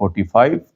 45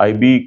IB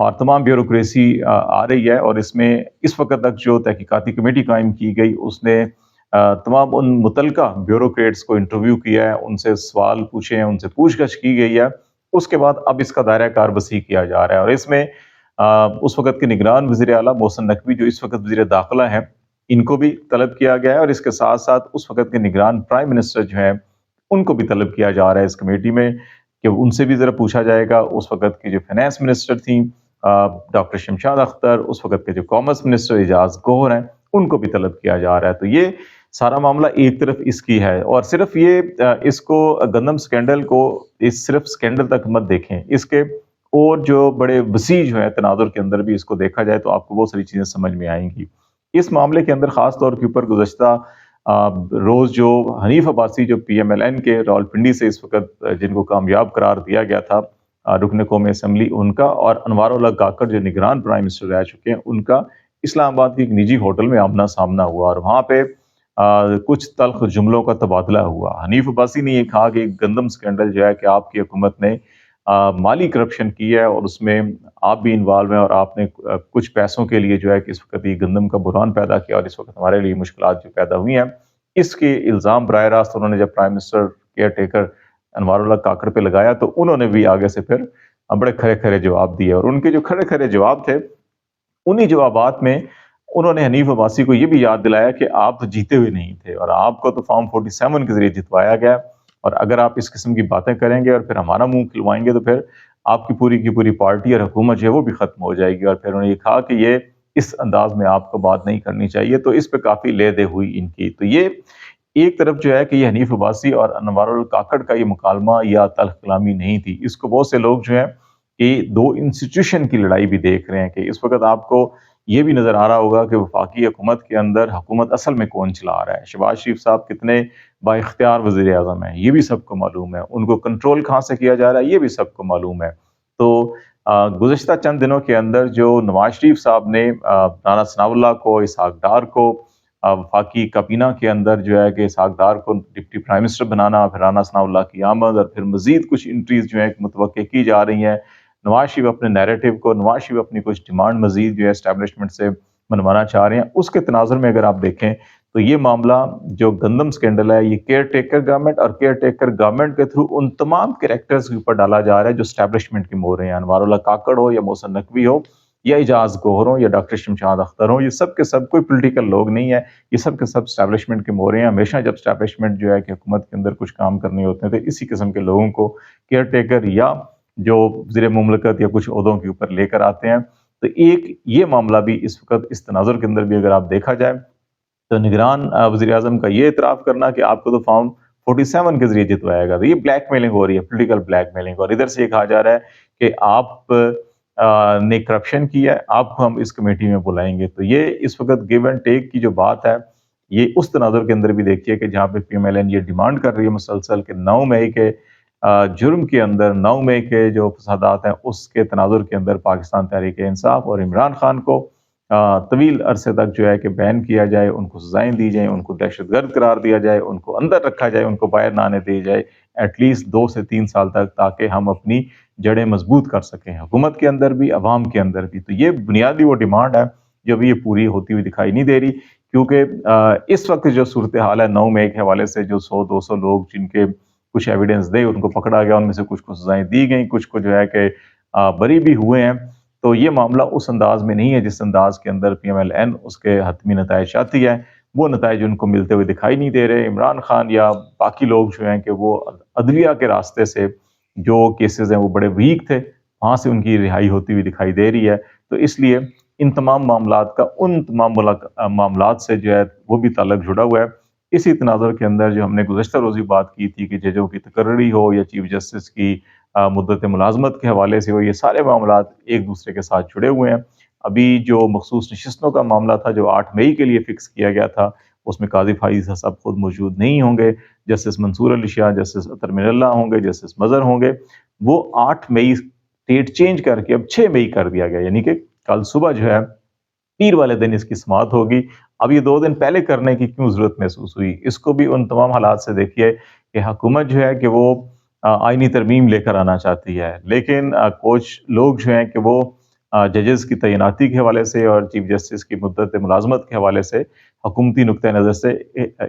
اور تمام bureaucracy آ رہی ہے، اور اس میں اس وقت تک جو تحقیقاتی کمیٹی قائم کی گئی اس نے تمام ان متعلقہ بیوروکریٹس کو انٹرویو کیا ہے، ان سے سوال پوچھے ہیں، ان سے پوچھ گچھ کی گئی ہے۔ اس کے بعد اب اس کا دائرہ کار وسیع کیا جا رہا ہے، اور اس میں اس وقت کے نگران وزیر اعلیٰ محسن نقوی جو اس وقت وزیر داخلہ ہیں، ان کو بھی طلب کیا گیا ہے، اور اس کے ساتھ ساتھ اس وقت کے نگران پرائم منسٹر جو ہیں ان کو بھی طلب کیا جا رہا ہے اس کمیٹی میں، کہ ان سے بھی ذرا پوچھا جائے گا۔ اس وقت کی جو فائنانس منسٹر تھیں ڈاکٹر شمشاد اختر، اس وقت کے جو کامرس منسٹر اعجاز گوہر ہیں، ان کو بھی طلب کیا جا رہا ہے۔ تو یہ سارا معاملہ ایک طرف اس کی ہے، اور صرف یہ اس کو گندم سکینڈل کو اس صرف سکینڈل تک مت دیکھیں، اس کے اور جو بڑے وسیع جو ہے تناظر کے اندر بھی اس کو دیکھا جائے تو آپ کو بہت ساری چیزیں سمجھ میں آئیں گی۔ اس معاملے کے اندر خاص طور کے اوپر گزشتہ روز جو حنیف عباسی جو پی ایم ایل این کے راولپنڈی سے اس وقت جن کو کامیاب قرار دیا گیا تھا رکن قومی اسمبلی، ان کا، اور انوار اللہ کاکڑ جو نگران پرائم منسٹر رہ چکے ہیں، ان کا اسلام آباد کی ایک نجی ہوٹل میں آمنا سامنا ہوا، اور وہاں پہ کچھ تلخ جملوں کا تبادلہ ہوا۔ حنیف عباسی نے یہ کہا کہ گندم سکینڈل جو ہے کہ آپ کی حکومت نے مالی کرپشن کی ہے، اور اس میں آپ بھی انوالو ہیں، اور آپ نے کچھ پیسوں کے لیے جو ہے کہ اس وقت یہ گندم کا بحران پیدا کیا، اور اس وقت ہمارے لیے مشکلات جو پیدا ہوئی ہیں، اس کے الزام براہ راست انہوں نے جب پرائم منسٹر کیئر ٹیکر انوار اللہ کاکڑ پہ لگایا تو انہوں نے بھی آگے سے پھر بڑے کھڑے کھڑے جواب دیے، اور ان کے جو کھڑے کھڑے جواب تھے انہی جوابات میں انہوں نے حنیف عباسی کو یہ بھی یاد دلایا کہ آپ تو جیتے ہوئے نہیں تھے، اور آپ کو تو فارم 47 کے ذریعے جتوایا گیا، اور اگر آپ اس قسم کی باتیں کریں گے اور پھر ہمارا منہ کھلوائیں گے تو پھر آپ کی پوری پارٹی اور حکومت جو ہے وہ بھی ختم ہو جائے گی۔ اور پھر انہوں نے یہ کہا کہ یہ اس انداز میں آپ کو بات نہیں کرنی چاہیے، تو اس پہ کافی لے دے ہوئی ان کی۔ تو یہ ایک طرف جو ہے کہ یہ حنیف عباسی اور انوار الکاکڑ کا یہ مکالمہ یا تلخ کلامی نہیں تھی، اس کو بہت سے لوگ جو ہیں کہ دو انسٹیٹیوشن کی لڑائی بھی دیکھ رہے ہیں، کہ اس وقت آپ کو یہ بھی نظر آ رہا ہوگا کہ وفاقی حکومت کے اندر حکومت اصل میں کون چلا رہا ہے۔ شہباز شریف صاحب کتنے با اختیار وزیر اعظم ہیں یہ بھی سب کو معلوم ہے، ان کو کنٹرول کہاں سے کیا جا رہا ہے یہ بھی سب کو معلوم ہے۔ تو گزشتہ چند دنوں کے اندر جو نواز شریف صاحب نے رانا ثناء اللہ کو، اسحاق ڈار کو وفاقی کابینہ کے اندر جو ہے کہ اسحاق ڈار کو ڈپٹی پرائم منسٹر بنانا، پھر رانا ثناء اللہ کی آمد، اور پھر مزید کچھ انٹریز جو ہیں متوقع کی جا رہی ہیں۔ نواز شریف اپنے نیریٹو کو، نواز شریف اپنی کچھ ڈیمانڈ مزید جو ہے اسٹیبلشمنٹ سے منوانا چاہ رہے ہیں، اس کے تناظر میں اگر آپ دیکھیں تو یہ معاملہ جو گندم سکینڈل ہے یہ کیئر ٹیکر گورنمنٹ اور کیئر ٹیکر گورنمنٹ کے تھرو ان تمام کریکٹرز کے اوپر ڈالا جا رہا ہے جو اسٹیبلشمنٹ کے مورے ہیں، انوار اللہ کاکڑ ہو یا محسن نقوی ہو یا اعجاز گوہر ہو یا ڈاکٹر شمشاد اختر ہو، یہ سب کے سب کوئی پولیٹیکل لوگ نہیں ہے، یہ سب کے سب اسٹیبلشمنٹ کے مورے ہیں۔ ہمیشہ جب اسٹیبلشمنٹ جو ہے کہ حکومت کے اندر کچھ کام کرنے ہوتے ہیں تو اسی قسم کے لوگوں کو کیئر ٹیکر یا جو وزیر مملکت یا کچھ عہدوں کے اوپر لے کر آتے ہیں۔ تو ایک یہ معاملہ بھی اس وقت اس تناظر کے اندر بھی اگر آپ دیکھا جائے تو نگران وزیر اعظم کا یہ اعتراف کرنا کہ آپ کو تو فارم 47 کے ذریعے جتوایا گا، تو یہ بلیک میلنگ ہو رہی ہے، پولیٹیکل بلیک میلنگ، اور ادھر سے یہ کہا جا رہا ہے کہ آپ نے کرپشن کی ہے، آپ کو ہم اس کمیٹی میں بلائیں گے۔ تو یہ اس وقت گیو اینڈ ٹیک کی جو بات ہے یہ اس تناظر کے اندر بھی دیکھیے کہ جہاں پہ پی ایم ایل این یہ ڈیمانڈ کر رہی ہے مسلسل کہ 9 مئی کے جرم کے اندر، 9 مئی کے جو فسادات ہیں اس کے تناظر کے اندر پاکستان تحریک انصاف اور عمران خان کو طویل عرصے تک جو ہے کہ بین کیا جائے، ان کو سزائیں دی جائیں، ان کو دہشت گرد قرار دیا جائے، ان کو اندر رکھا جائے، ان کو باہر نہ آنے دی جائے ایٹ لیسٹ 2 سے 3 سال تک، تاکہ ہم اپنی جڑیں مضبوط کر سکیں حکومت کے اندر بھی، عوام کے اندر بھی۔ تو یہ بنیادی وہ ڈیمانڈ ہے جو ابھی یہ پوری ہوتی ہوئی دکھائی نہیں دے رہی، کیونکہ اس وقت جو صورتحال ہے 9 مئی کے حوالے سے جو 100-200 لوگ جن کے کچھ ایویڈنس دے ان کو پکڑا گیا، ان میں سے کچھ کو سزائیں دی گئیں، کچھ کو جو ہے کہ بری بھی ہوئے ہیں، تو یہ معاملہ اس انداز میں نہیں ہے جس انداز کے اندر پی ایم ایل این اس کے حتمی نتائج چاہتی ہے۔ وہ نتائج ان کو ملتے ہوئے دکھائی نہیں دے رہے۔ عمران خان یا باقی لوگ جو ہیں کہ وہ عدلیہ کے راستے سے جو کیسز ہیں وہ بڑے ویک تھے، وہاں سے ان کی رہائی ہوتی ہوئی دکھائی دے رہی ہے۔ تو اس لیے ان تمام معاملات کا ان تمام معاملات سے جو ہے وہ بھی تعلق جڑا ہوا ہے۔ اسی تناظر کے اندر جو ہم نے گزشتہ روز بات کی تھی کہ ججوں کی تقرری ہو یا چیف جسٹس کی مدت ملازمت کے حوالے سے ہو، یہ سارے معاملات ایک دوسرے کے ساتھ جڑے ہوئے ہیں۔ ابھی جو مخصوص نشستوں کا معاملہ تھا جو 8 مئی کے لیے فکس کیا گیا تھا، اس میں قاضی فائز صاحب خود موجود نہیں ہوں گے، جسٹس منصور علی شاہ، جسٹس اطہر من اللہ ہوں گے، جسٹس مظہر ہوں گے۔ وہ 8 مئی ڈیٹ چینج کر کے اب 6 مئی کر دیا گیا، یعنی کہ کل صبح جو ہے پیر والے دن اس کی سماعت ہوگی۔ اب یہ 2 دن پہلے کرنے کی کیوں ضرورت محسوس ہوئی؟ اس کو بھی ان تمام حالات سے دیکھیے کہ حکومت جو ہے کہ وہ آئینی ترمیم لے کر آنا چاہتی ہے، لیکن کچھ لوگ جو ہیں کہ وہ ججز کی تعیناتی کے حوالے سے اور چیف جسٹس کی مدت ملازمت کے حوالے سے حکومتی نقطۂ نظر سے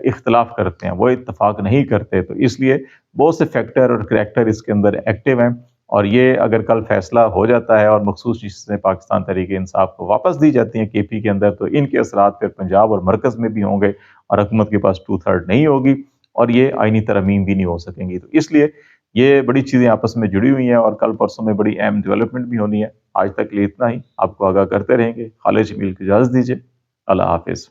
اختلاف کرتے ہیں، وہ اتفاق نہیں کرتے، تو اس لیے بہت سے فیکٹر اور کریکٹر اس کے اندر ایکٹیو ہیں، اور یہ اگر کل فیصلہ ہو جاتا ہے اور مخصوص چیزیں پاکستان تحریک انصاف کو واپس دی جاتی ہیں کے پی کے اندر، تو ان کے اثرات پھر پنجاب اور مرکز میں بھی ہوں گے، اور حکومت کے پاس 2/3 نہیں ہوگی، اور یہ آئینی ترامیم بھی نہیں ہو سکیں گی۔ تو اس لیے یہ بڑی چیزیں آپس میں جڑی ہوئی ہیں، اور کل پرسوں میں بڑی اہم ڈیولپمنٹ بھی ہونی ہے۔ آج تک لیے اتنا ہی، آپ کو آگاہ کرتے رہیں گے۔ خالد جمیل کو اجازت دیجیے، اللہ حافظ۔